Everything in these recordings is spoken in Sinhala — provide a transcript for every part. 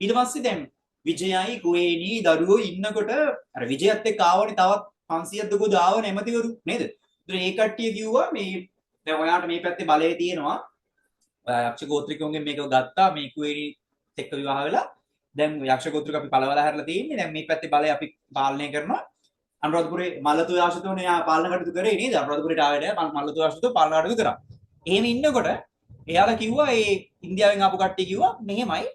ඊට පස්සේ දැන් විජයයි කුවේණි දරුවෝ ඉන්නකොට අර විජයත් එක්ක ආවනේ තවත් 500ක් දුක දාව නැමතිවරු නේද? ඒතර ඒ කට්ටිය කිව්වා මේ දැන් ඔයාට මේ පැත්තේ බලය තියෙනවා. යක්ෂ ගෝත්‍රිකයන්ගෙන් මේක ගත්තා මේ කුවේණි එක්ක විවාහ වෙලා දැන් යක්ෂ ගෝත්‍රික අපි පළවලා හැරලා තියෙන්නේ. දැන් මේ පැත්තේ බලය අපි පාලනය කරනවා. අනුරාධපුරේ මල්ලතු ආශ්‍රිතවනේ යා පාලන කටයුතු කරේ නේද? අනුරාධපුරේට ආවේ නෑ මල්ලතු ආශ්‍රිතව පාලන කටයුතු කරා. එහෙම ඉන්නකොට එයාලා කිව්වා ඒ ඉන්දියාවෙන් ආපු කට්ටිය කිව්වා මෙහෙමයි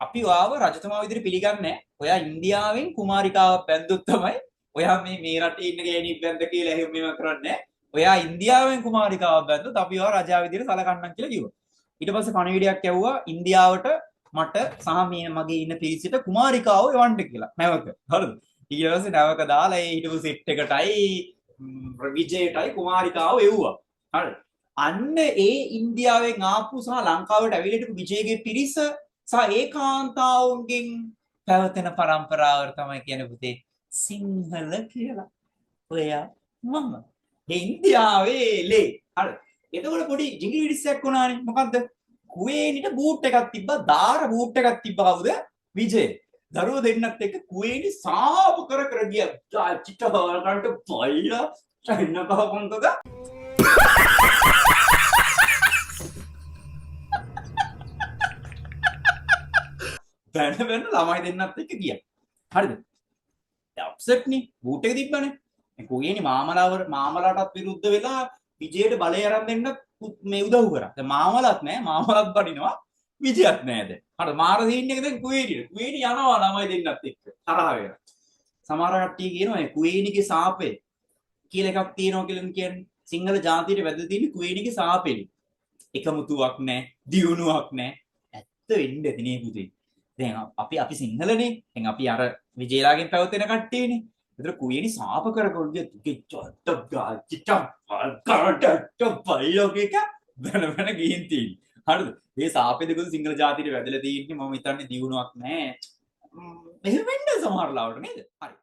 අපි වාව රජතුමා විදිහට පිළිගන්නේ නැහැ. ඔයා ඉන්දියාවෙන් කුමාරිකාවක් බැන්දොත් තමයි ඔයා මේ රටේ ඉන්න ගෑණියෙක් බැන්ද කියලා එහෙම මේව කරන්නේ නැහැ. ඔයා ඉන්දියාවෙන් කුමාරිකාවක් බැන්දොත් අපි ඔයා රජා විදිහට සලකන්නම් කියලා කිව්වා. ඊට පස්සේ පණිවිඩයක් යවුවා ඉන්දියාවට මට සහ මේ මගේ ඉන්න පිරිසට කුමාරිකාව එවන්න කියලා. නැවක. හරිද? ඊට පස්සේ නැවක දාලා ඒ හිටපු සෙට් එකටයි විජයටයි කුමාරිකාව එව්වා. හරිද? අන්න ඒ ඉන්දියාවෙන් ආපු සහ ලංකාවට ඇවිල්ලා හිටපු විජයගේ පිරිස සහ ඒකාන්තාවුන්ගෙන් පැවතෙන පරම්පරාව තමයි කියන පුතේ සිංහල කියලා. ඔයා මම ඉන්දියාවේ ලේ. හරි. එතකොට පොඩි ජිංගිලි විදිස්සක් වුණානේ. මොකද්ද? කුවේණිට බූට් එකක් තිබ්බා. දාර බූට් එකක් තිබ්බා කවුද? විජේ. දරුවෝ දෙන්නත් එක්ක කුවේණි සාප කර කර ගියා. චිත්තහරකට පයිලා චයින කවකොන්තද? බැන බැන ළමයි දෙන්නත් එක්ක ගියා. හරිද? අප්සෙට් නේ. බූට් එක තිබ්බනේ. මේ කුවේණි මාමලාටත් විරුද්ධ වෙලා විජයට බලය අරන් දෙන්න මේ උදව් කරා. දැන් මාමලත් නෑ. මාමලත් බඩිනවා. විජයත් නෑ දැන්. හරිද? මාර සීන් එක දැන් කුවේණිට. කුවේණි යනවා ළමයි දෙන්නත් එක්ක. තරහ වෙලා. සමහර කට්ටිය කියනවා මේ කුවේණිගේ සාපේ කියලා එකක් තියෙනවා කියලා කියන්නේ. සිංහල ජාතියට වැදලා තියෙන කුවේණිගේ සාපෙලි. එකමුතුවක් නෑ. දියුණුවක් නෑ. ඇත්ත වෙන්න ඇති නේ පුතේ. දැන් අපි සිංහලනේ. දැන් අපි අර විජේලාගෙන් පැවතෙන කට්ටියනේ. ඒතර කුවේණි සාප කරගොල්ගේ තුකේ චොට්ට ගාචිටම් කරටට බයිලෝකේක වෙන ගිහින් තියෙන්නේ. හරිද? මේ සාපේ දෙකද සිංහල ජාතියට වැදලා තියෙන්නේ මම හිතන්නේ දියුණුවක් නෑ. මෙහෙම වෙන්න සමහර ලාවට නේද? හරි.